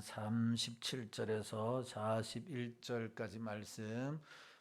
37절에서 41절까지 말씀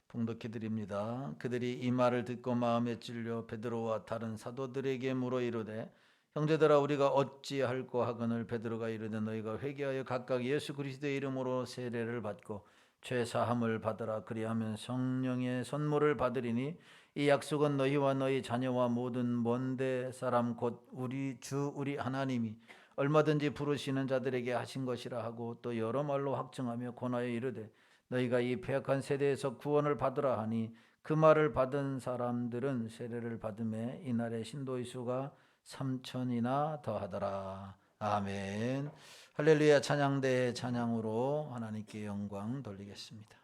봉독해 드립니다. 그들이 이 말을 듣고 마음에 찔려 베드로와 다른 사도들에게 물어 이르되 형제들아 우리가 어찌할꼬 하거늘 베드로가 이르되 너희가 회개하여 각각 예수 그리스도의 이름으로 세례를 받고 죄 사함을 받으라. 그리하면 성령의 선물을 받으리니 이 약속은 너희와 너희 자녀와 모든 먼데 사람 곧 우리 주 우리 하나님이 얼마든지 부르시는 자들에게 하신 것이라 하고 또 여러 말로 확증하며 권하여 이르되 너희가 이 패역한 세대에서 구원을 받으라 하니 그 말을 받은 사람들은 세례를 받음에 이날의 신도의 수가 3천이나 더하더라. 아멘. 할렐루야. 찬양대의 찬양으로 하나님께 영광 돌리겠습니다.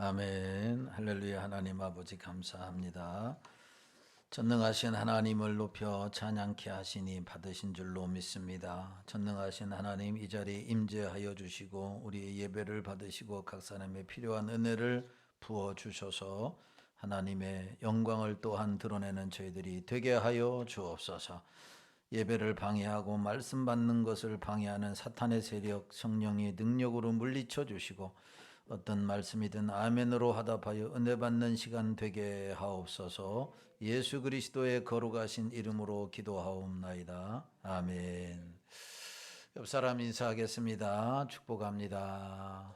아멘. 할렐루야. 하나님 아버지 감사합니다. 전능하신 하나님을 높여 찬양케 하시니 받으신 줄로 믿습니다. 전능하신 하나님 이 자리에 임재하여 주시고 우리의 예배를 받으시고 각 사람의 필요한 은혜를 부어 주셔서 하나님의 영광을 또한 드러내는 저희들이 되게 하여 주옵소서. 예배를 방해하고 말씀 받는 것을 방해하는 사탄의 세력 성령의 능력으로 물리쳐 주시고 어떤 말씀이든 아멘으로 하답하여 은혜 받는 시간 되게 하옵소서. 예수 그리스도의 거룩하신 이름으로 기도하옵나이다. 아멘. 옆 사람 인사하겠습니다. 축복합니다.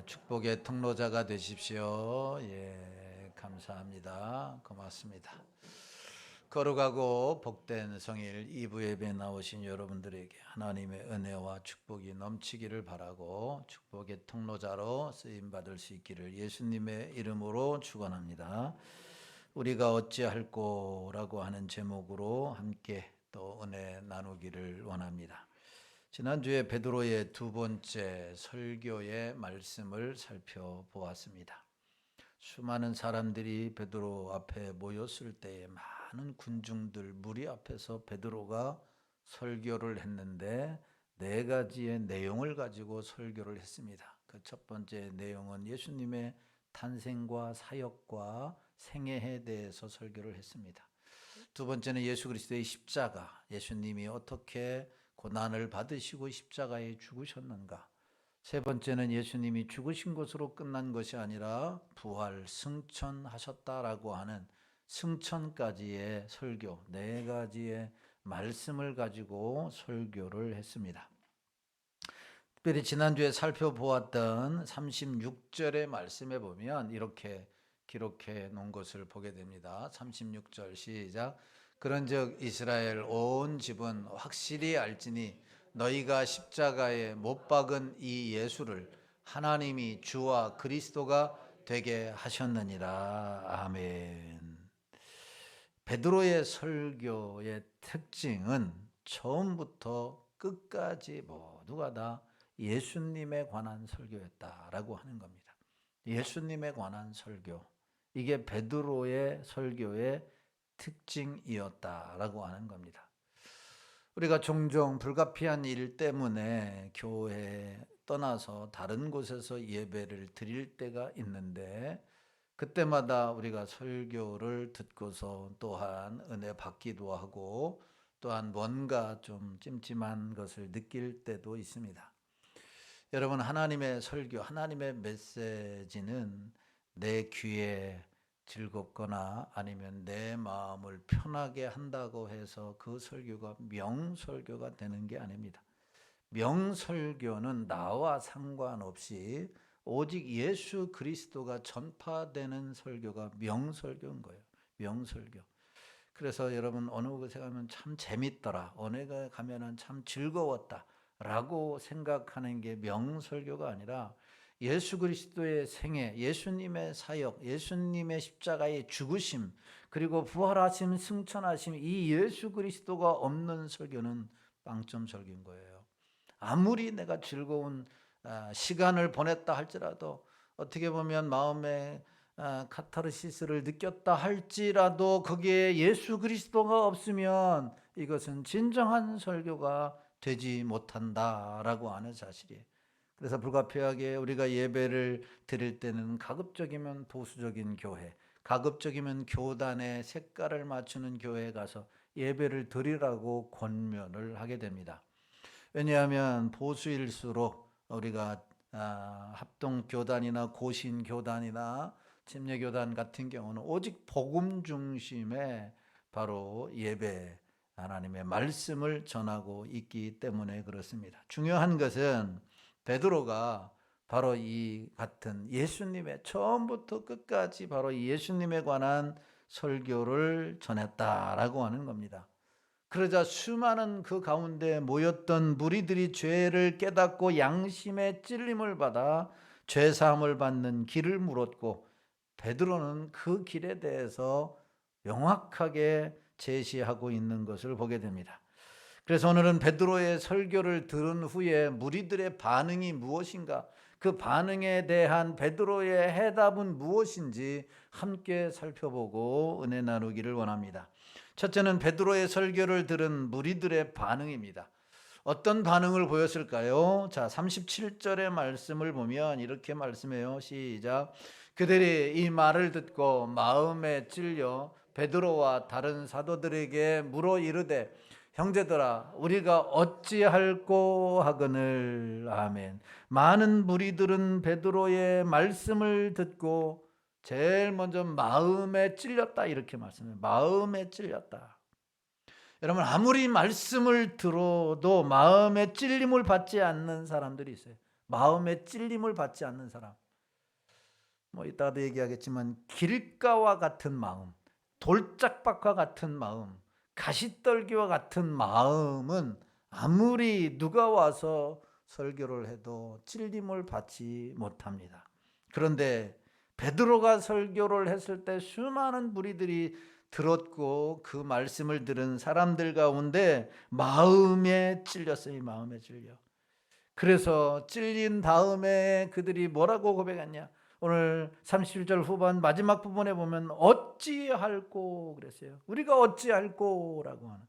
축복의 통로자가 되십시오. 예, 감사합니다. 고맙습니다. 거룩하고 복된 성일 2부 예배에 나오신 여러분들에게 하나님의 은혜와 축복이 넘치기를 바라고 축복의 통로자로 쓰임받을 수 있기를 예수님의 이름으로 축원합니다. 우리가 어찌할꼬라고 하는 제목으로 함께 또 은혜 나누기를 원합니다. 지난주에 베드로의 두 번째 설교의 말씀을 살펴보았습니다. 수많은 사람들이 베드로 앞에 모였을 때에 많은 군중들 무리 앞에서 베드로가 설교를 했는데 네 가지의 내용을 가지고 설교를 했습니다. 그 첫 번째 내용은 예수님의 탄생과 사역과 생애에 대해서 설교를 했습니다. 두 번째는 예수 그리스도의 십자가, 예수님이 어떻게 고난을 받으시고 십자가에 죽으셨는가. 세 번째는 예수님이 죽으신 것으로 끝난 것이 아니라 부활, 승천하셨다라고 하는 승천까지의 설교, 네 가지의 말씀을 가지고 설교를 했습니다. 특별히 지난주에 살펴보았던 36절의 말씀에 보면 이렇게 기록해 놓은 것을 보게 됩니다. 36절 시작. 그런즉 이스라엘 온 집은 확실히 알지니 너희가 십자가에 못 박은 이 예수를 하나님이 주와 그리스도가 되게 하셨느니라. 아멘. 베드로의 설교의 특징은 처음부터 끝까지 모두가 다 예수님에 관한 설교였다라고 하는 겁니다. 예수님에 관한 설교. 이게 베드로의 설교의 특징이었다라고 하는 겁니다. 우리가 종종 불가피한 일 때문에 교회에 떠나서 다른 곳에서 예배를 드릴 때가 있는데 그때마다 우리가 설교를 듣고서 또한 은혜 받기도 하고 또한 뭔가 좀 찜찜한 것을 느낄 때도 있습니다. 여러분, 하나님의 설교, 하나님의 메시지는 내 귀에 즐겁거나 아니면 내 마음을 편하게 한다고 해서 그 설교가 명설교가 되는 게 아닙니다. 명설교는 나와 상관없이 오직 예수 그리스도가 전파되는 설교가 명설교인 거예요. 명설교. 그래서 여러분 어느 곳에 가면 참 재밌더라, 어느 곳에 가면 참 즐거웠다 라고 생각하는 게 명설교가 아니라 예수 그리스도의 생애, 예수님의 사역, 예수님의 십자가의 죽으심, 그리고 부활하심, 승천하심, 이 예수 그리스도가 없는 설교는 빵점 설교인 거예요. 아무리 내가 즐거운 시간을 보냈다 할지라도, 어떻게 보면 마음에 카타르시스를 느꼈다 할지라도 거기에 예수 그리스도가 없으면 이것은 진정한 설교가 되지 못한다라고 하는 사실이에요. 그래서 불가피하게 우리가 예배를 드릴 때는 가급적이면 보수적인 교회, 가급적이면 교단의 색깔을 맞추는 교회에 가서 예배를 드리라고 권면을 하게 됩니다. 왜냐하면 보수일수록 우리가 합동교단이나 고신교단이나 침례교단 같은 경우는 오직 복음 중심의 바로 예배, 하나님의 말씀을 전하고 있기 때문에 그렇습니다. 중요한 것은 베드로가 바로 이 같은 예수님의 처음부터 끝까지 바로 예수님에 관한 설교를 전했다라고 하는 겁니다. 그러자 수많은 그 가운데 모였던 무리들이 죄를 깨닫고 양심의 찔림을 받아 죄사함을 받는 길을 물었고, 베드로는 그 길에 대해서 명확하게 제시하고 있는 것을 보게 됩니다. 그래서 오늘은 베드로의 설교를 들은 후에 무리들의 반응이 무엇인가, 그 반응에 대한 베드로의 해답은 무엇인지 함께 살펴보고 은혜 나누기를 원합니다. 첫째는 베드로의 설교를 들은 무리들의 반응입니다. 어떤 반응을 보였을까요? 자, 37절의 말씀을 보면 이렇게 말씀해요. 시작. 그들이 이 말을 듣고 마음에 찔려 베드로와 다른 사도들에게 물어 이르되 형제들아 우리가 어찌할꼬 하거늘. 아멘. 많은 무리들은 베드로의 말씀을 듣고 제일 먼저 마음에 찔렸다 이렇게 말씀해요. 마음에 찔렸다. 여러분 아무리 말씀을 들어도 마음에 찔림을 받지 않는 사람들이 있어요. 마음에 찔림을 받지 않는 사람. 이따가도 얘기하겠지만 길가와 같은 마음, 돌짝밭과 같은 마음, 가시떨기와 같은 마음은 아무리 누가 와서 설교를 해도 찔림을 받지 못합니다. 그런데 베드로가 설교를 했을 때 수많은 무리들이 들었고 그 말씀을 들은 사람들 가운데 마음에 찔렸어요. 마음에 찔려. 그래서 찔린 다음에 그들이 뭐라고 고백했냐? 오늘 31절 후반 마지막 부분에 보면 어찌할꼬 그랬어요. 우리가 어찌할꼬라고 하는.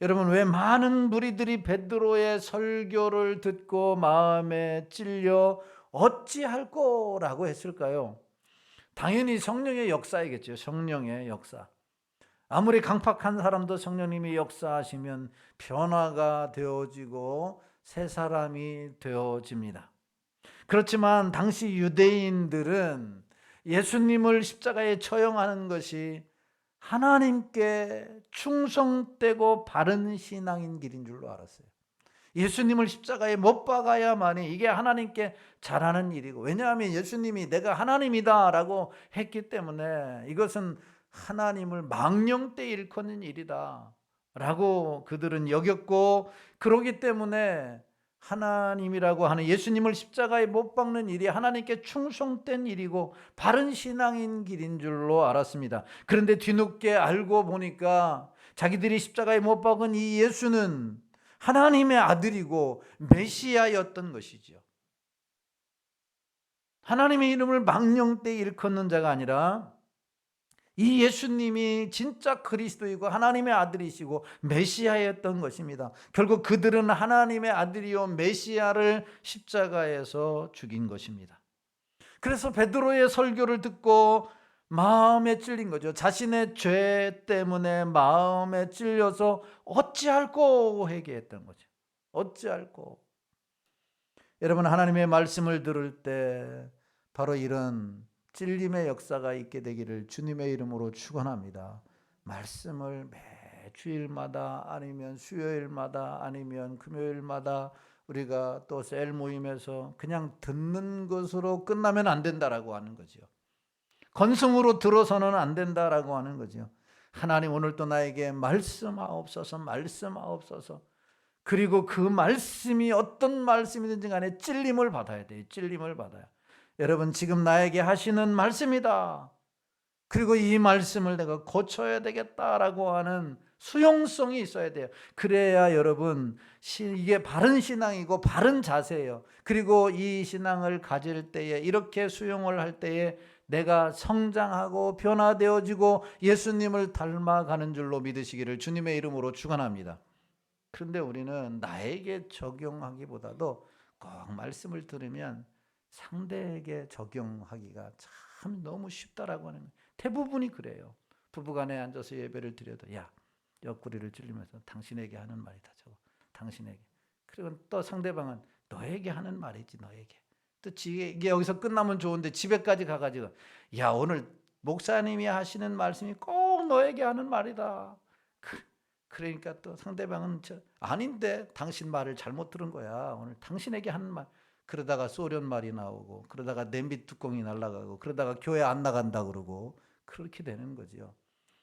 여러분 왜 많은 무리들이 베드로의 설교를 듣고 마음에 찔려 어찌할꼬라고 했을까요? 당연히 성령의 역사이겠죠. 성령의 역사. 아무리 강팍한 사람도 성령님이 역사하시면 변화가 되어지고 새 사람이 되어집니다. 그렇지만 당시 유대인들은 예수님을 십자가에 처형하는 것이 하나님께 충성되고 바른 신앙인 길인 줄로 알았어요. 예수님을 십자가에 못 박아야만이 이게 하나님께 잘하는 일이고, 왜냐하면 예수님이 내가 하나님이다 라고 했기 때문에 이것은 하나님을 망령되이 일컫는 일이다 라고 그들은 여겼고, 그러기 때문에 하나님이라고 하는 예수님을 십자가에 못 박는 일이 하나님께 충성된 일이고 바른 신앙인 길인 줄로 알았습니다. 그런데 뒤늦게 알고 보니까 자기들이 십자가에 못 박은 이 예수는 하나님의 아들이고 메시아였던 것이죠. 하나님의 이름을 망령되이 일컫는 자가 아니라 이 예수님이 진짜 그리스도이고 하나님의 아들이시고 메시아였던 것입니다. 결국 그들은 하나님의 아들이요 메시아를 십자가에서 죽인 것입니다. 그래서 베드로의 설교를 듣고 마음에 찔린 거죠. 자신의 죄 때문에 마음에 찔려서 어찌할꼬 회개했던 거죠. 어찌할꼬. 여러분 하나님의 말씀을 들을 때 바로 이런 찔림의 역사가 있게 되기를 주님의 이름으로 축원합니다. 말씀을 매 주일마다 아니면 수요일마다 아니면 금요일마다 우리가 또 셀 모임에서 그냥 듣는 것으로 끝나면 안 된다라고 하는 거죠. 건성으로 들어서는 안 된다라고 하는 거죠. 하나님 오늘 또 나에게 말씀하옵소서, 말씀하옵소서. 그리고 그 말씀이 어떤 말씀이든지 간에 찔림을 받아야 돼요. 찔림을 받아요. 여러분 지금 나에게 하시는 말씀이다. 그리고 이 말씀을 내가 고쳐야 되겠다라고 하는 수용성이 있어야 돼요. 그래야 여러분 이게 바른 신앙이고 바른 자세예요. 그리고 이 신앙을 가질 때에 이렇게 수용을 할 때에 내가 성장하고 변화되어지고 예수님을 닮아가는 줄로 믿으시기를 주님의 이름으로 축원합니다. 그런데 우리는 나에게 적용하기보다도 꼭 말씀을 들으면 상대에게 적용하기가 참 너무 쉽다라고 하는 거예요. 대부분이 그래요. 부부간에 앉아서 예배를 드려도 야 옆구리를 찔리면서 당신에게 하는 말이다 저거 당신에게. 그리고 또 상대방은 너에게 하는 말이지 너에게. 또 이게 여기서 끝나면 좋은데 집에까지 가가지고 야 오늘 목사님이 하시는 말씀이 꼭 너에게 하는 말이다. 그러니까 또 상대방은 아닌데 당신 말을 잘못 들은 거야. 오늘 당신에게 하는 말. 그러다가 소련 말이 나오고 그러다가 냄비 뚜껑이 날아가고 그러다가 교회 안 나간다 그러고 그렇게 되는 거죠.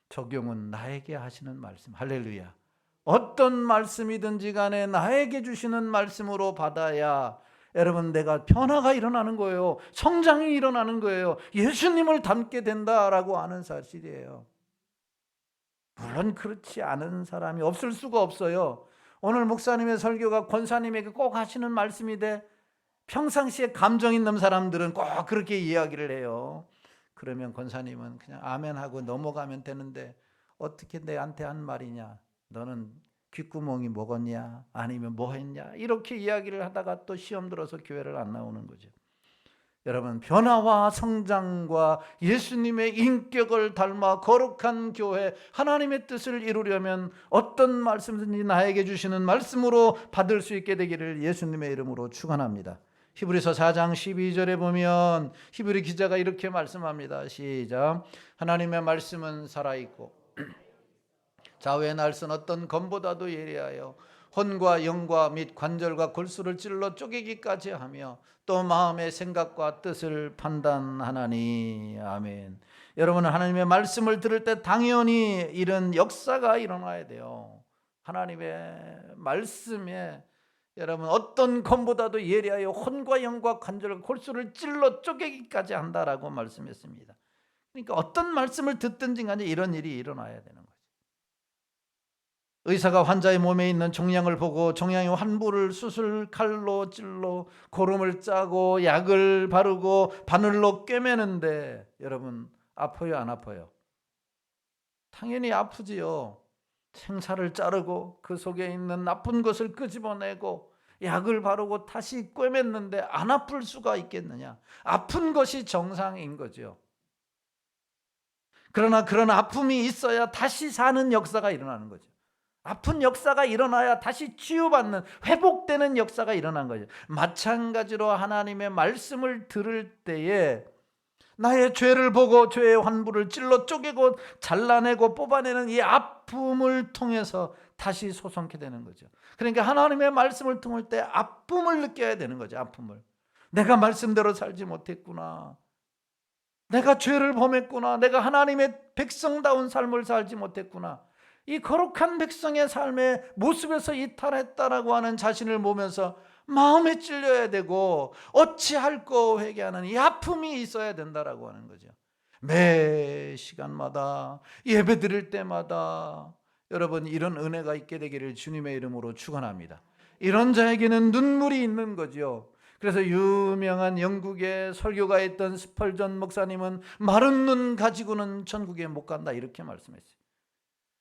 적용은 나에게 하시는 말씀. 할렐루야. 어떤 말씀이든지 간에 나에게 주시는 말씀으로 받아야 여러분 내가 변화가 일어나는 거예요. 성장이 일어나는 거예요. 예수님을 닮게 된다라고 하는 사실이에요. 물론 그렇지 않은 사람이 없을 수가 없어요. 오늘 목사님의 설교가 권사님에게 꼭 하시는 말씀이 돼 평상시에 감정 있는 사람들은 꼭 그렇게 이야기를 해요. 그러면 권사님은 그냥 아멘하고 넘어가면 되는데 어떻게 내한테 한 말이냐, 너는 귓구멍이 먹었냐 아니면 뭐 했냐 이렇게 이야기를 하다가 또 시험 들어서 교회를 안 나오는 거죠. 여러분, 변화와 성장과 예수님의 인격을 닮아 거룩한 교회, 하나님의 뜻을 이루려면 어떤 말씀든지 나에게 주시는 말씀으로 받을 수 있게 되기를 예수님의 이름으로 축원합니다. 히브리서 4장 12절에 보면 히브리 기자가 이렇게 말씀합니다. 시작. 하나님의 말씀은 살아있고 좌우의 날선 어떤 검보다도 예리하여 혼과 영과 및 관절과 골수를 찔러 쪼개기까지 하며 또 마음의 생각과 뜻을 판단하나니. 아멘. 여러분은 하나님의 말씀을 들을 때 당연히 이런 역사가 일어나야 돼요. 하나님의 말씀에 여러분 어떤 검보다도 예리하여 혼과 영과 관절과 골수를 찔러 쪼개기까지 한다라고 말씀했습니다. 그러니까 어떤 말씀을 듣든지 간에 이런 일이 일어나야 되는 거예요. 의사가 환자의 몸에 있는 종양을 보고 종양의 환부를 수술 칼로 찔러 고름을 짜고 약을 바르고 바늘로 꿰매는데 여러분 아파요, 안 아파요? 당연히 아프지요. 생사를 자르고 그 속에 있는 나쁜 것을 끄집어내고 약을 바르고 다시 꿰맸는데 안 아플 수가 있겠느냐? 아픈 것이 정상인 거죠. 그러나 그런 아픔이 있어야 다시 사는 역사가 일어나는 거죠. 아픈 역사가 일어나야 다시 치유받는, 회복되는 역사가 일어난 거죠. 마찬가지로 하나님의 말씀을 들을 때에 나의 죄를 보고 죄의 환부를 찔러 쪼개고 잘라내고 뽑아내는 이 아픔을 통해서 다시 솟게 되는 거죠. 그러니까 하나님의 말씀을 통할 때 아픔을 느껴야 되는 거죠. 아픔을. 내가 말씀대로 살지 못했구나. 내가 죄를 범했구나. 내가 하나님의 백성다운 삶을 살지 못했구나. 이 거룩한 백성의 삶의 모습에서 이탈했다라고 하는 자신을 보면서 마음에 찔려야 되고 어찌할꼬 회개하는 이 아픔이 있어야 된다라고 하는 거죠. 매 시간마다 예배 드릴 때마다 여러분 이런 은혜가 있게 되기를 주님의 이름으로 축원합니다. 이런 자에게는 눈물이 있는 거죠. 그래서 유명한 영국의 설교가 있던 스펄전 목사님은 마른 눈 가지고는 천국에 못 간다 이렇게 말씀했어요.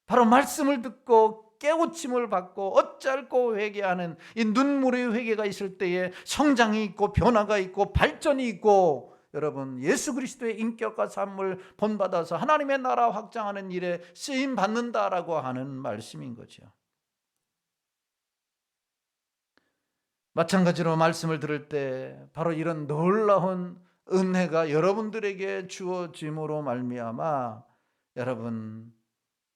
바로 말씀을 듣고 깨우침을 받고 어찌할꼬 회개하는 이 눈물의 회개가 있을 때에 성장이 있고 변화가 있고 발전이 있고 여러분 예수 그리스도의 인격과 삶을 본받아서 하나님의 나라 확장하는 일에 쓰임 받는다라고 하는 말씀인 거죠. 마찬가지로 말씀을 들을 때 바로 이런 놀라운 은혜가 여러분들에게 주어짐으로 말미암아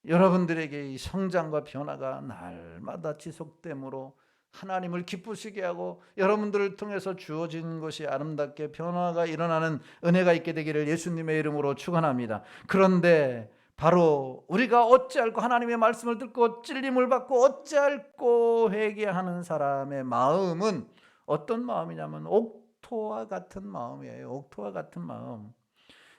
여러분들에게 이 성장과 변화가 날마다 지속됨으로 하나님을 기쁘시게 하고 여러분들을 통해서 주어진 것이 아름답게 변화가 일어나는 은혜가 있게 되기를 예수님의 이름으로 축원합니다. 그런데 바로 우리가 어찌할꼬 하나님의 말씀을 듣고 찔림을 받고 어찌할꼬 회개하는 사람의 마음은 어떤 마음이냐면 옥토와 같은 마음이에요. 옥토와 같은 마음.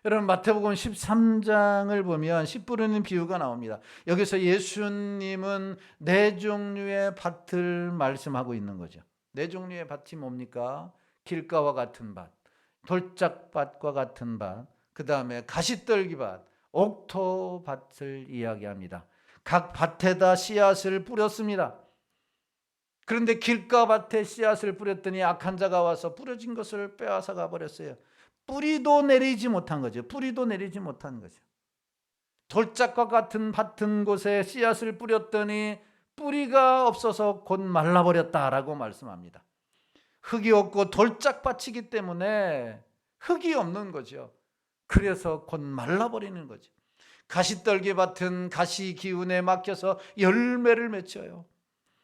여러분 마태복음 13장을 보면 씨 뿌리는 비유가 나옵니다. 여기서 예수님은 네 종류의 밭을 말씀하고 있는 거죠. 네 종류의 밭이 뭡니까? 길가와 같은 밭, 돌짝밭과 같은 밭, 그 다음에 가시떨기밭, 옥토밭을 이야기합니다. 각 밭에다 씨앗을 뿌렸습니다. 그런데 길가밭에 씨앗을 뿌렸더니 악한 자가 와서 뿌려진 것을 빼앗아 가버렸어요. 뿌리도 내리지 못한 거죠. 뿌리도 내리지 못한 거죠. 돌짝과 같은 밭은 곳에 씨앗을 뿌렸더니 뿌리가 없어서 곧 말라버렸다라고 말씀합니다. 흙이 없고 돌짝밭이기 때문에 흙이 없는 거죠. 그래서 곧 말라버리는 거죠. 가시떨기 밭은 가시 기운에 막혀서 열매를 맺혀요.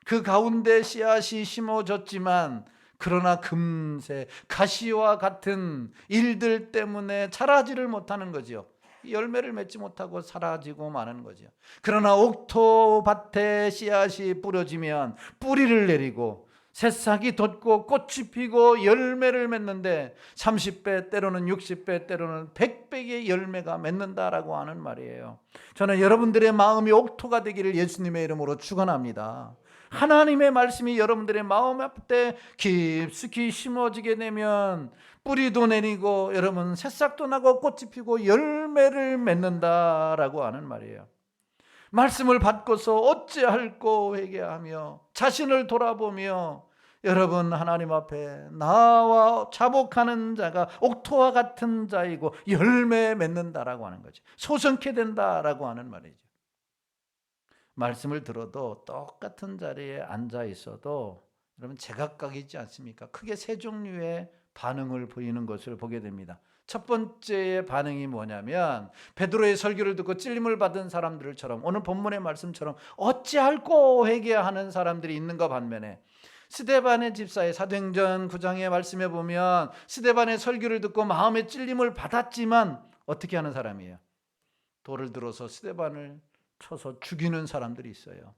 그 가운데 씨앗이 심어졌지만 그러나 금세 가시와 같은 일들 때문에 자라지를 못하는 거죠. 열매를 맺지 못하고 사라지고 마는 거죠. 그러나 옥토밭에 씨앗이 뿌려지면 뿌리를 내리고 새싹이 돋고 꽃이 피고 열매를 맺는데 30배 때로는 60배 때로는 100배의 열매가 맺는다라고 하는 말이에요. 저는 여러분들의 마음이 옥토가 되기를 예수님의 이름으로 축원합니다. 하나님의 말씀이 여러분들의 마음 앞에 깊숙이 심어지게 되면 뿌리도 내리고 여러분 새싹도 나고 꽃이 피고 열매를 맺는다라고 하는 말이에요. 말씀을 받고서 어찌할꼬 회개하며 자신을 돌아보며 여러분, 하나님 앞에 나와 자복하는 자가 옥토와 같은 자이고 열매 맺는다라고 하는 거죠. 소성케 된다라고 하는 말이죠. 말씀을 들어도 똑같은 자리에 앉아 있어도 여러분 제각각이지 않습니까? 크게 세 종류의 반응을 보이는 것을 보게 됩니다. 첫 번째의 반응이 뭐냐면 베드로의 설교를 듣고 찔림을 받은 사람들처럼 오늘 본문의 말씀처럼 어찌할꼬 회개하는 사람들이 있는가 반면에 스데반의 집사의 사도행전 9장의 말씀에 보면 스데반의 설교를 듣고 마음의 찔림을 받았지만 어떻게 하는 사람이에요? 돌을 들어서 스데반을 쳐서 죽이는 사람들이 있어요.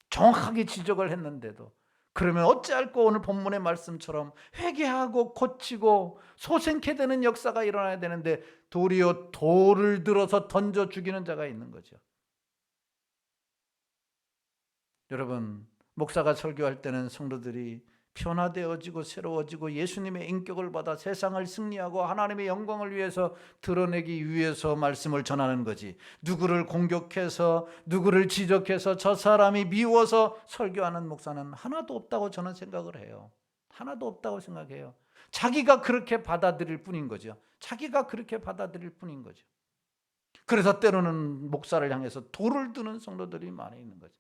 정확하게 지적을 했는데도. 그러면 어찌할꼬 오늘 본문의 말씀처럼 회개하고 고치고 소생케 되는 역사가 일어나야 되는데 도리어 돌을 들어서 던져 죽이는 자가 있는 거죠. 여러분, 목사가 설교할 때는 성도들이 변화되어지고 새로워지고 예수님의 인격을 받아 세상을 승리하고 하나님의 영광을 위해서 드러내기 위해서 말씀을 전하는 거지, 누구를 공격해서 누구를 지적해서 저 사람이 미워서 설교하는 목사는 하나도 없다고 저는 생각을 해요. 하나도 없다고 생각해요. 자기가 그렇게 받아들일 뿐인 거죠. 자기가 그렇게 받아들일 뿐인 거죠. 그래서 때로는 목사를 향해서 돌을 드는 성도들이 많이 있는 거죠.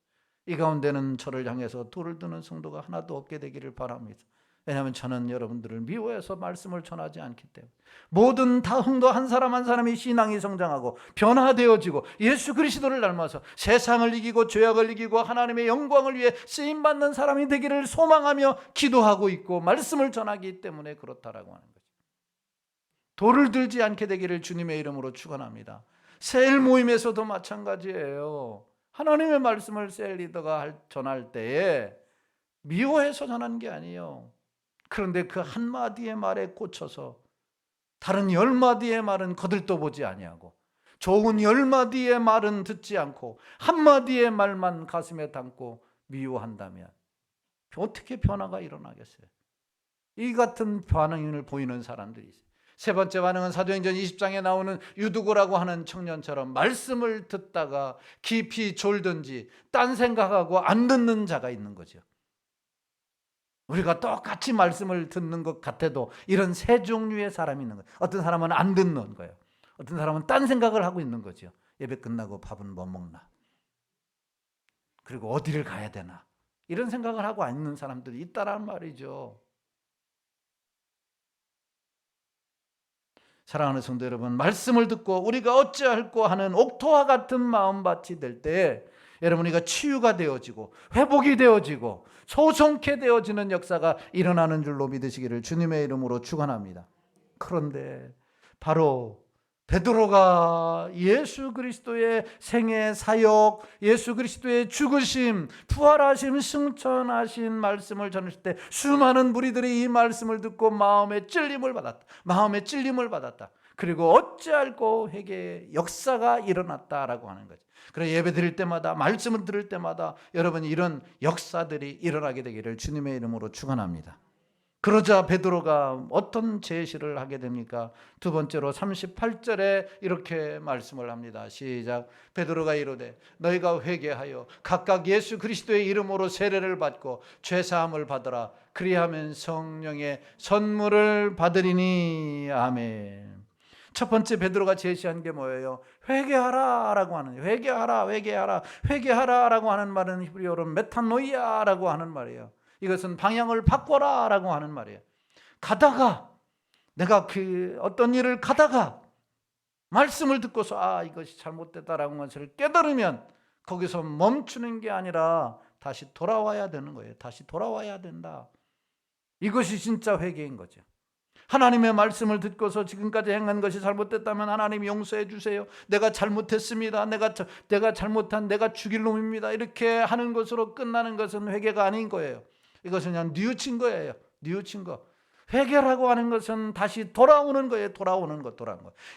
이 가운데는 저를 향해서 돌을 드는 성도가 하나도 없게 되기를 바랍니다. 왜냐하면 저는 여러분들을 미워해서 말씀을 전하지 않기 때문에. 모든 성도 한 사람 한 사람이 신앙이 성장하고 변화되어지고 예수 그리스도를 닮아서 세상을 이기고 죄악을 이기고 하나님의 영광을 위해 쓰임받는 사람이 되기를 소망하며 기도하고 있고 말씀을 전하기 때문에 그렇다라고 하는 거죠. 돌을 들지 않게 되기를 주님의 이름으로 축원합니다. 셀 모임에서도 마찬가지예요. 하나님의 말씀을 셀 리더가 전할 때에 미워해서 전하는 게 아니에요. 그런데 그 한마디의 말에 꽂혀서 다른 10마디의 말은 거들떠보지 아니하고 좋은 10마디의 말은 듣지 않고 한마디의 말만 가슴에 담고 미워한다면 어떻게 변화가 일어나겠어요? 이 같은 반응을 보이는 사람들이 있어요. 세 번째 반응은 사도행전 20장에 나오는 유두고라고 하는 청년처럼 말씀을 듣다가 깊이 졸든지 딴 생각하고 안 듣는 자가 있는 거죠. 우리가 똑같이 말씀을 듣는 것 같아도 이런 세 종류의 사람이 있는 거예요. 어떤 사람은 안 듣는 거예요. 어떤 사람은 딴 생각을 하고 있는 거죠. 예배 끝나고 밥은 뭐 먹나? 그리고 어디를 가야 되나? 이런 생각을 하고 안 있는 사람들이 있다란 말이죠. 사랑하는 성도 여러분, 말씀을 듣고 우리가 어찌할꼬 하는 옥토와 같은 마음밭이 될 때 여러분, 우리가 치유가 되어지고 회복이 되어지고 소송케 되어지는 역사가 일어나는 줄로 믿으시기를 주님의 이름으로 축원합니다. 그런데 바로 베드로가 예수 그리스도의 생애 사역, 예수 그리스도의 죽으심, 부활하심, 승천하신 말씀을 전했을 때 수많은 무리들이 이 말씀을 듣고 마음의 찔림을 받았다. 그리고 어찌할꼬 회개의 역사가 일어났다라고 하는 거죠. 그래서 예배 드릴 때마다, 말씀을 들을 때마다 여러분 이런 역사들이 일어나게 되기를 주님의 이름으로 축원합니다. 그러자 베드로가 어떤 제시를 하게 됩니까? 두 번째로 38절에 이렇게 말씀을 합니다. 시작. 베드로가 이르되 너희가 회개하여 각각 예수 그리스도의 이름으로 세례를 받고 죄사함을 받으라. 그리하면 성령의 선물을 받으리니. 아멘. 첫 번째 베드로가 제시한 게 뭐예요? 회개하라라고 하는, 회개하라라고 하는 말은 히브리어로 메타노이아라고 하는 말이에요. 이것은 방향을 바꿔라라고 하는 말이에요. 가다가 내가 어떤 일을 가다가 말씀을 듣고서 이것이 잘못됐다라는 것을 깨달으면 거기서 멈추는 게 아니라 다시 돌아와야 되는 거예요. 다시 돌아와야 된다. 이것이 진짜 회개인 거죠. 하나님의 말씀을 듣고서 지금까지 행한 것이 잘못됐다면 하나님 용서해 주세요. 내가 잘못했습니다. 내가 잘못한 내가 죽일 놈입니다. 이렇게 하는 것으로 끝나는 것은 회개가 아닌 거예요. 이것은 그냥 뉘우친 거예요. 뉘우친 거. 회개라고 하는 것은 다시 돌아오는 거예요. 돌아오는 것.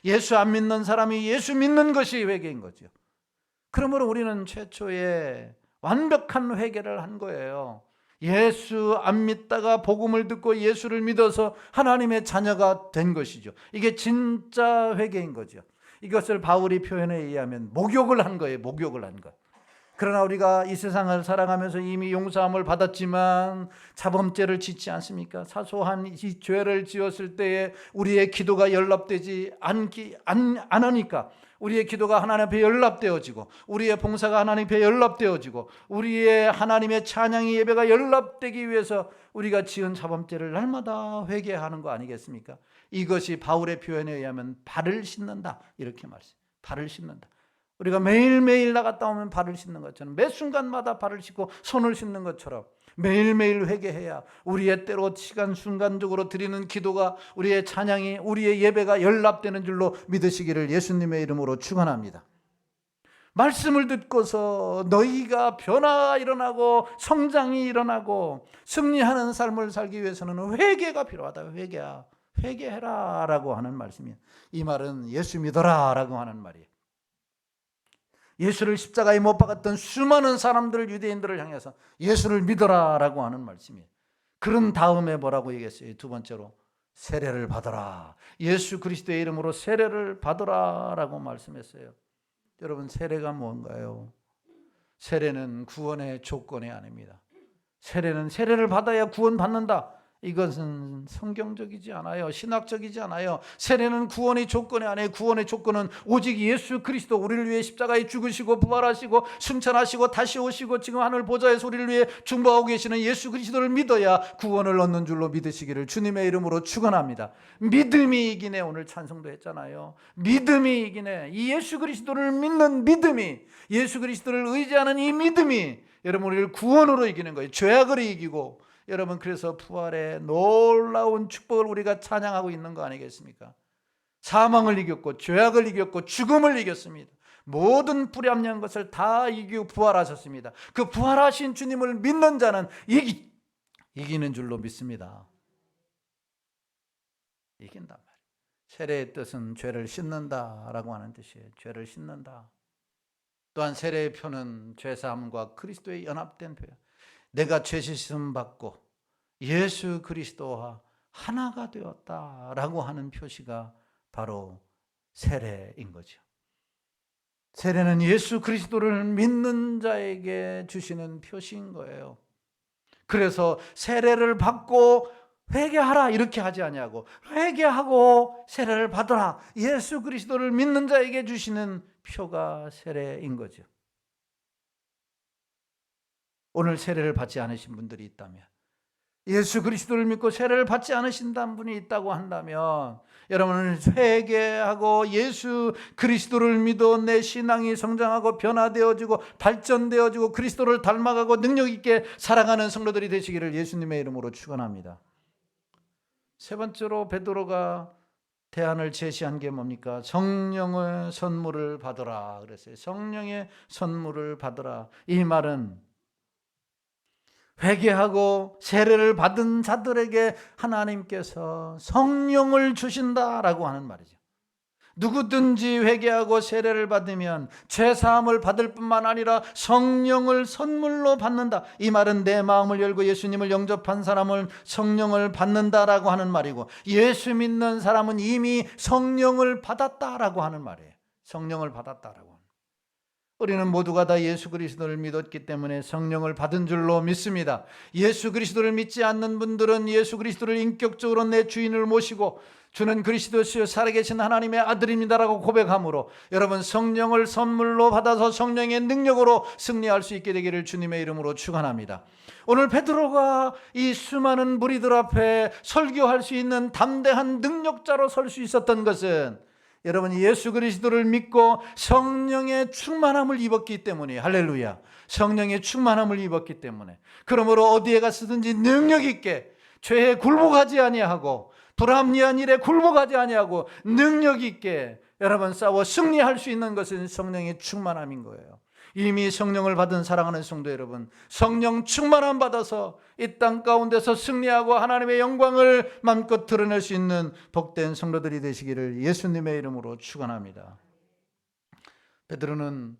예수 안 믿는 사람이 예수 믿는 것이 회개인 거죠. 그러므로 우리는 최초의 완벽한 회개를 한 거예요. 예수 안 믿다가 복음을 듣고 예수를 믿어서 하나님의 자녀가 된 것이죠. 이게 진짜 회개인 거죠. 이것을 바울이 표현에 의하면 목욕을 한 거예요. 목욕을 한 것. 그러나 우리가 이 세상을 살아가면서 이미 용서함을 받았지만 자범죄를 짓지 않습니까? 사소한 이 죄를 지었을 때에 우리의 기도가 연락되지 않으니까 우리의 기도가 하나님 앞에 연락되어지고 우리의 봉사가 하나님 앞에 연락되어지고 우리의 하나님의 찬양의 예배가 연락되기 위해서 우리가 지은 자범죄를 날마다 회개하는 거 아니겠습니까? 이것이 바울의 표현에 의하면 발을 씻는다 이렇게 말했어요. 발을 씻는다. 우리가 매일매일 나갔다 오면 발을 씻는 것처럼 매 순간마다 발을 씻고 손을 씻는 것처럼 매일매일 회개해야 우리의 때로 시간 순간적으로 드리는 기도가 우리의 찬양이 우리의 예배가 연락되는 줄로 믿으시기를 예수님의 이름으로 축원합니다. 말씀을 듣고서 너희가 변화가 일어나고 성장이 일어나고 승리하는 삶을 살기 위해서는 회개가 필요하다. 회개해라 라고 하는 말씀이에요. 이 말은 예수 믿어라 라고 하는 말이에요. 예수를 십자가에 못 박았던 수많은 사람들, 유대인들을 향해서 예수를 믿어라 라고 하는 말씀이에요. 그런 다음에 뭐라고 얘기했어요? 두 번째로 세례를 받아라. 예수 그리스도의 이름으로 세례를 받아라 라고 말씀했어요. 여러분, 세례가 뭔가요? 세례는 구원의 조건이 아닙니다. 세례를 받아야 구원받는다. 이것은 성경적이지 않아요. 신학적이지 않아요. 세례는 구원의 조건이 아니에요. 구원의 조건은 오직 예수 그리스도 우리를 위해 십자가에 죽으시고 부활하시고 승천하시고 다시 오시고 지금 하늘 보좌에서 우리를 위해 중보하고 계시는 예수 그리스도를 믿어야 구원을 얻는 줄로 믿으시기를 주님의 이름으로 축원합니다. 믿음이 이기네. 오늘 찬송도 했잖아요. 믿음이 이기네. 이 예수 그리스도를 믿는 믿음이, 예수 그리스도를 의지하는 이 믿음이 여러분 우리를 구원으로 이기는 거예요. 죄악을 이기고. 여러분, 그래서 부활의 놀라운 축복을 우리가 찬양하고 있는 거 아니겠습니까? 사망을 이겼고 죄악을 이겼고 죽음을 이겼습니다. 모든 불합리한 것을 다 이기고 부활하셨습니다. 그 부활하신 주님을 믿는 자는 이기는 줄로 믿습니다. 이긴단 말이에요. 세례의 뜻은 죄를 씻는다라고 하는 뜻이에요. 죄를 씻는다. 또한 세례의 표는 죄사함과 그리스도의 연합된 표현. 내가 죄 씻음 받고 예수 그리스도와 하나가 되었다라고 하는 표시가 바로 세례인 거죠. 세례는 예수 그리스도를 믿는 자에게 주시는 표시인 거예요. 그래서 세례를 받고 회개하라 이렇게 하지 아니하고 회개하고 세례를 받으라, 예수 그리스도를 믿는 자에게 주시는 표가 세례인 거죠. 오늘 세례를 받지 않으신 분들이 있다면, 예수 그리스도를 믿고 세례를 받지 않으신다는 분이 있다고 한다면, 여러분은 회개하고 예수 그리스도를 믿어 내 신앙이 성장하고 변화되어지고 발전되어지고 그리스도를 닮아가고 능력 있게 살아가는 성도들이 되시기를 예수님의 이름으로 축원합니다. 세 번째로 베드로가 대안을 제시한 게 뭡니까? 성령의 선물을 받으라 그랬어요. 성령의 선물을 받으라. 이 말은 회개하고 세례를 받은 자들에게 하나님께서 성령을 주신다라고 하는 말이죠. 누구든지 회개하고 세례를 받으면 죄사함을 받을 뿐만 아니라 성령을 선물로 받는다. 이 말은 내 마음을 열고 예수님을 영접한 사람은 성령을 받는다라고 하는 말이고, 예수 믿는 사람은 이미 성령을 받았다라고 하는 말이에요. 성령을 받았다라고. 우리는 모두가 다 예수 그리스도를 믿었기 때문에 성령을 받은 줄로 믿습니다. 예수 그리스도를 믿지 않는 분들은 예수 그리스도를 인격적으로 내 주인을 모시고 주는 그리스도시요 살아계신 하나님의 아들입니다라고 고백함으로 여러분 성령을 선물로 받아서 성령의 능력으로 승리할 수 있게 되기를 주님의 이름으로 축원합니다. 오늘 베드로가 이 수많은 무리들 앞에 설교할 수 있는 담대한 능력자로 설 수 있었던 것은 여러분 예수 그리스도를 믿고 성령의 충만함을 입었기 때문에, 할렐루야, 성령의 충만함을 입었기 때문에, 그러므로 어디에 갔든지 능력 있게 죄에 굴복하지 아니하고 불합리한 일에 굴복하지 아니하고 능력 있게 여러분 싸워 승리할 수 있는 것은 성령의 충만함인 거예요. 이미 성령을 받은 사랑하는 성도 여러분, 성령 충만함 받아서 이 땅 가운데서 승리하고 하나님의 영광을 마음껏 드러낼 수 있는 복된 성도들이 되시기를 예수님의 이름으로 축원합니다. 베드로는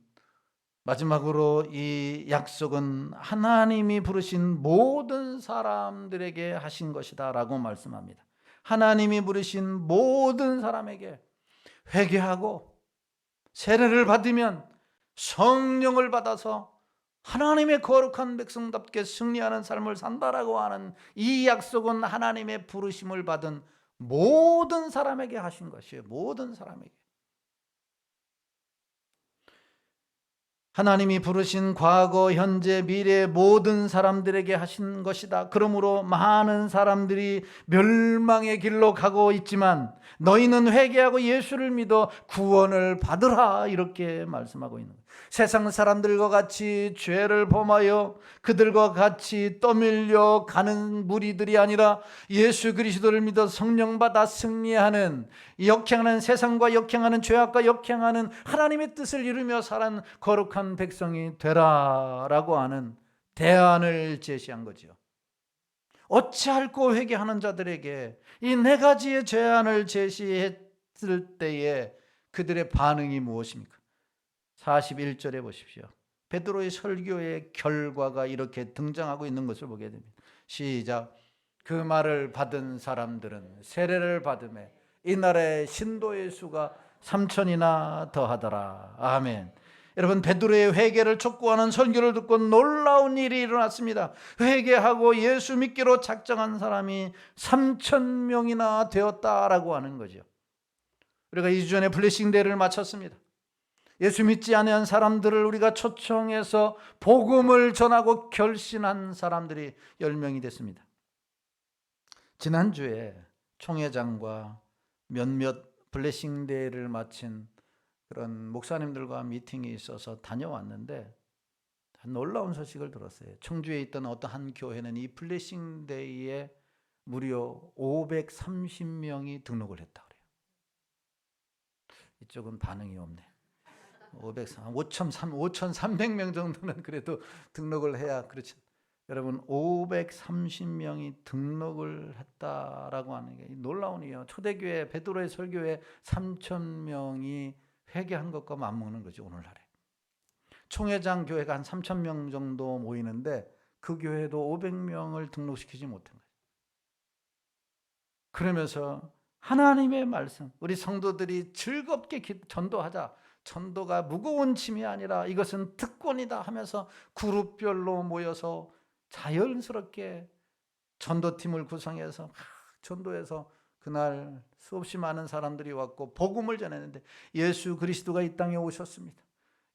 마지막으로 이 약속은 하나님이 부르신 모든 사람들에게 하신 것이다 라고 말씀합니다. 하나님이 부르신 모든 사람에게 회개하고 세례를 받으면 성령을 받아서 하나님의 거룩한 백성답게 승리하는 삶을 산다라고 하는 이 약속은 하나님의 부르심을 받은 모든 사람에게 하신 것이에요. 모든 사람에게. 하나님이 부르신 과거, 현재, 미래 모든 사람들에게 하신 것이다. 그러므로 많은 사람들이 멸망의 길로 가고 있지만 너희는 회개하고 예수를 믿어 구원을 받으라, 이렇게 말씀하고 있는 거예요. 세상 사람들과 같이 죄를 범하여 그들과 같이 떠밀려 가는 무리들이 아니라 예수 그리스도를 믿어 성령 받아 승리하는, 역행하는, 세상과 역행하는, 죄악과 역행하는 하나님의 뜻을 이루며 사는 거룩한 백성이 되라라고 하는 대안을 제시한 거죠. 어찌할꼬 회개하는 자들에게 이 네 가지의 제안을 제시했을 때에 그들의 반응이 무엇입니까? 41절에 보십시오. 베드로의 설교의 결과가 이렇게 등장하고 있는 것을 보게 됩니다. 시작. 그 말을 받은 사람들은 세례를 받음에 이날에 신도의 수가 3,000이나 더하더라. 아멘. 여러분, 베드로의 회개를 촉구하는 설교를 듣고 놀라운 일이 일어났습니다. 회개하고 예수 믿기로 작정한 사람이 3,000명이나 되었다라고 하는 거죠. 우리가 2주 전에 블레싱 데이를 마쳤습니다. 예수 믿지 않은 사람들을 우리가 초청해서 복음을 전하고 결신한 사람들이 10명이 됐습니다. 지난주에 총회장과 몇몇 블레싱 데이를 마친 그런 목사님들과 미팅이 있어서 다녀왔는데 놀라운 소식을 들었어요. 청주에 있던 어떤 한 교회는 이 블레싱 데이에 무려 530명이 등록을 했다 그래요. 이쪽은 반응이 없네. 5,300명 정도는 그래도 등록을 해야 그렇죠. 여러분, 530명이 등록을 했다라고 하는 게 놀라운 일이에요. 초대교회 베드로의 설교에 3,000명이 회개한 것과 맞먹는 거죠. 오늘날에 총회장 교회가 한 3,000명 정도 모이는데 그 교회도 500명을 등록시키지 못한 거예요. 그러면서 하나님의 말씀, 우리 성도들이 즐겁게 전도하자. 전도가 무거운 짐이 아니라 이것은 특권이다 하면서 그룹별로 모여서 자연스럽게 전도팀을 구성해서 전도해서 그날 수없이 많은 사람들이 왔고 복음을 전했는데 예수 그리스도가 이 땅에 오셨습니다.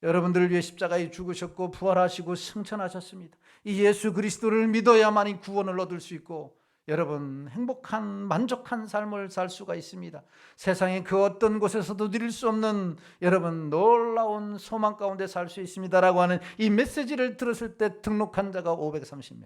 여러분들을 위해 십자가에 죽으셨고 부활하시고 승천하셨습니다. 이 예수 그리스도를 믿어야만이 구원을 얻을 수 있고 여러분 행복한 만족한 삶을 살 수가 있습니다. 세상의 그 어떤 곳에서도 누릴 수 없는 여러분 놀라운 소망 가운데 살 수 있습니다라고 하는 이 메시지를 들었을 때 등록한 자가 530명.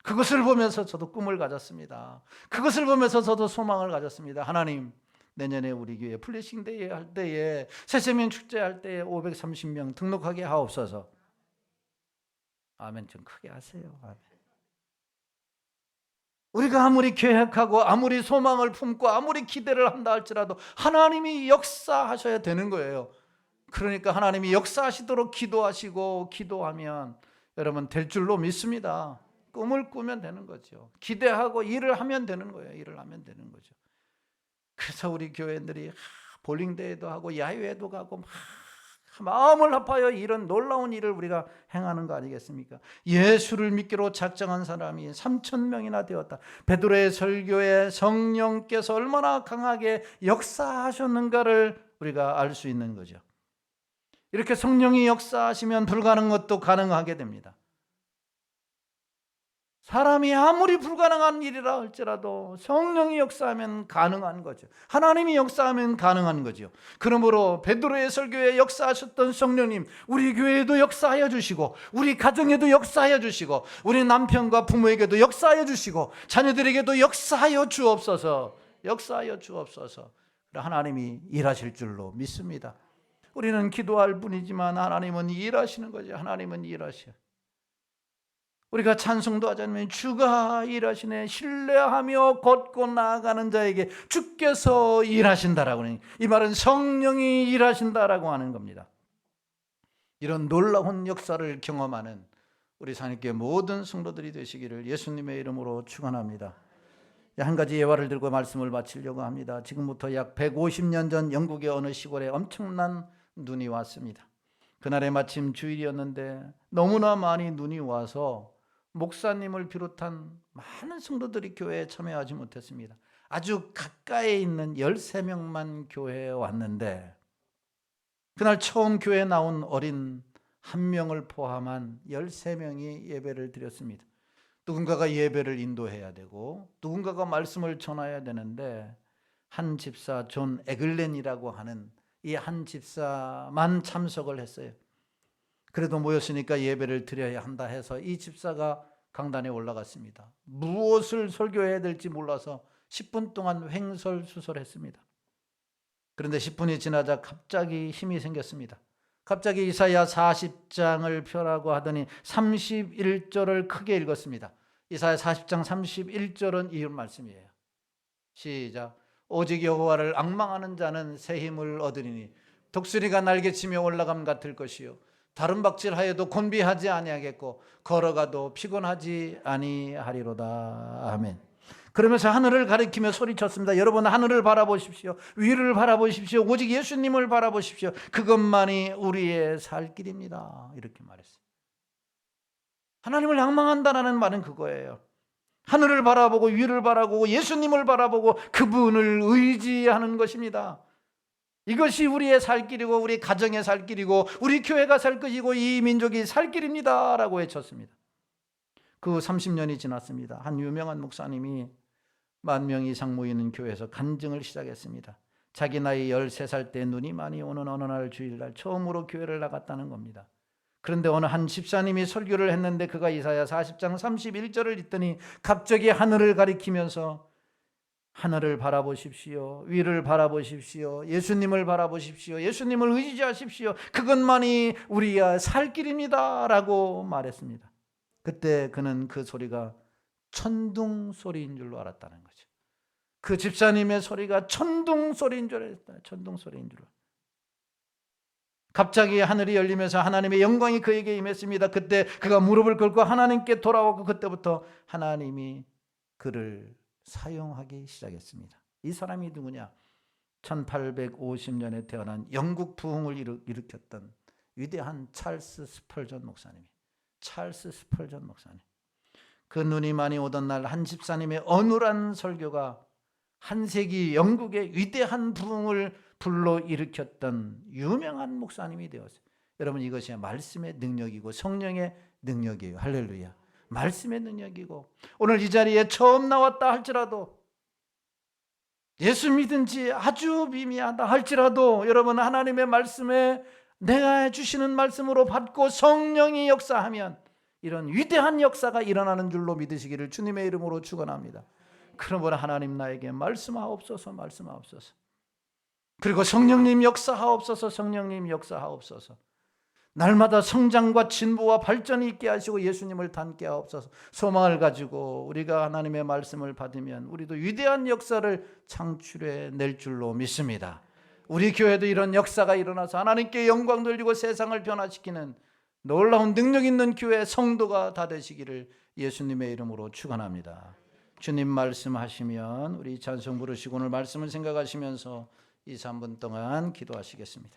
그것을 보면서 저도 꿈을 가졌습니다. 그것을 보면서 저도 소망을 가졌습니다. 하나님, 내년에 우리 교회 플래싱 데이 할 때에 새세명 축제 할 때에 530명 등록하게 하옵소서. 아멘. 좀 크게 하세요. 아멘. 우리가 아무리 계획하고 아무리 소망을 품고 아무리 기대를 한다 할지라도 하나님이 역사하셔야 되는 거예요. 그러니까 하나님이 역사하시도록 기도하시고 기도하면 여러분 될 줄로 믿습니다. 꿈을 꾸면 되는 거죠. 기대하고 일을 하면 되는 거예요. 일을 하면 되는 거죠. 그래서 우리 교회들이 볼링대회도 하고 야유회도 가고 마음을 합하여 이런 놀라운 일을 우리가 행하는 거 아니겠습니까? 예수를 믿기로 작정한 사람이 3,000명이나 되었다. 베드로의 설교에 성령께서 얼마나 강하게 역사하셨는가를 우리가 알 수 있는 거죠. 이렇게 성령이 역사하시면 불가능한 것도 가능하게 됩니다. 사람이 아무리 불가능한 일이라 할지라도 성령이 역사하면 가능한 거죠. 하나님이 역사하면 가능한 거죠. 그러므로 베드로의 설교에 역사하셨던 성령님, 우리 교회에도 역사하여 주시고 우리 가정에도 역사하여 주시고 우리 남편과 부모에게도 역사하여 주시고 자녀들에게도 역사하여 주옵소서. 역사하여 주옵소서. 하나님이 일하실 줄로 믿습니다. 우리는 기도할 뿐이지만 하나님은 일하시는 거죠. 하나님은 일하셔요. 우리가 찬송도 하자면 주가 일하시네, 신뢰하며 걷고 나아가는 자에게 주께서 일하신다라고 하는, 이 말은 성령이 일하신다라고 하는 겁니다. 이런 놀라운 역사를 경험하는 우리 산익교회 모든 성도들이 되시기를 예수님의 이름으로 축원합니다. 한 가지 예화를 들고 말씀을 마치려고 합니다. 지금부터 약 150년 전 영국의 어느 시골에 엄청난 눈이 왔습니다. 그날에 마침 주일이었는데 너무나 많이 눈이 와서 목사님을 비롯한 많은 성도들이 교회에 참여하지 못했습니다. 아주 가까이에 있는 13명만 교회에 왔는데 그날 처음 교회에 나온 어린 한 명을 포함한 13명이 예배를 드렸습니다. 누군가가 예배를 인도해야 되고 누군가가 말씀을 전해야 되는데 한 집사 존 에글렌이라고 하는 이 한 집사만 참석을 했어요. 그래도 모였으니까 예배를 드려야 한다 해서 이 집사가 강단에 올라갔습니다. 무엇을 설교해야 될지 몰라서 10분 동안 횡설수설했습니다. 그런데 10분이 지나자 갑자기 힘이 생겼습니다. 갑자기 이사야 40장을 펴라고 하더니 31절을 크게 읽었습니다. 이사야 40장 31절은 이 말씀이에요. 시작. 오직 여호와를 앙망하는 자는 새 힘을 얻으리니 독수리가 날개치며 올라감 같을 것이요 다른 박질하여도 곤비하지 아니하겠고 걸어가도 피곤하지 아니하리로다. 아멘. 그러면서 하늘을 가리키며 소리쳤습니다. 여러분, 하늘을 바라보십시오. 위를 바라보십시오. 오직 예수님을 바라보십시오. 그것만이 우리의 살 길입니다. 이렇게 말했어요. 하나님을 앙망한다는 말은 그거예요. 하늘을 바라보고 위를 바라보고 예수님을 바라보고 그분을 의지하는 것입니다. 이것이 우리의 살 길이고 우리 가정의 살 길이고 우리 교회가 살 것이고 이 민족이 살 길입니다 라고 외쳤습니다. 그 30년이 지났습니다. 한 유명한 목사님이 10,000명 이상 모이는 교회에서 간증을 시작했습니다. 자기 나이 13살 때 눈이 많이 오는 어느 날 주일날 처음으로 교회를 나갔다는 겁니다. 그런데 어느 한 집사님이 설교를 했는데 그가 이사야 40장 31절을 읽더니 갑자기 하늘을 가리키면서 하늘을 바라보십시오. 위를 바라보십시오. 예수님을 바라보십시오. 예수님을 의지하십시오. 그것만이 우리의 살 길입니다 라고 말했습니다. 그때 그는 그 소리가 천둥 소리인 줄로 알았다는 거죠. 그 집사님의 소리가 천둥 소리인 줄 알았다. 천둥 소리인 줄. 갑자기 하늘이 열리면서 하나님의 영광이 그에게 임했습니다. 그때 그가 무릎을 꿇고 하나님께 돌아오고 그때부터 하나님이 그를 사용하기 시작했습니다. 이 사람이 누구냐? 1850년에 태어난 영국 부흥을 일으켰던 위대한 찰스 스펄전 목사님. 찰스 스펄전 목사님. 그 눈이 많이 오던 날 한 집사님의 어눌한 설교가 한 세기 영국의 위대한 부흥을 불러일으켰던 유명한 목사님이 되었어요. 여러분, 이것이 말씀의 능력이고 성령의 능력이에요. 할렐루야. 말씀의 능력이고 오늘 이 자리에 처음 나왔다 할지라도 예수 믿은 지 아주 미미하다 할지라도 여러분, 하나님의 말씀에 내가 주시는 말씀으로 받고 성령이 역사하면 이런 위대한 역사가 일어나는 줄로 믿으시기를 주님의 이름으로 축원합니다. 그러므로 하나님 나에게 말씀하옵소서. 말씀하옵소서. 그리고 성령님 역사하옵소서. 성령님 역사하옵소서. 날마다 성장과 진보와 발전이 있게 하시고 예수님을 닮게 하옵소서. 소망을 가지고 우리가 하나님의 말씀을 받으면 우리도 위대한 역사를 창출해 낼 줄로 믿습니다. 우리 교회도 이런 역사가 일어나서 하나님께 영광 돌리고 세상을 변화시키는 놀라운 능력 있는 교회 성도가 다 되시기를 예수님의 이름으로 축원합니다. 주님 말씀하시면 우리 찬송 부르시고 오늘 말씀을 생각하시면서 2, 3분 동안 기도하시겠습니다.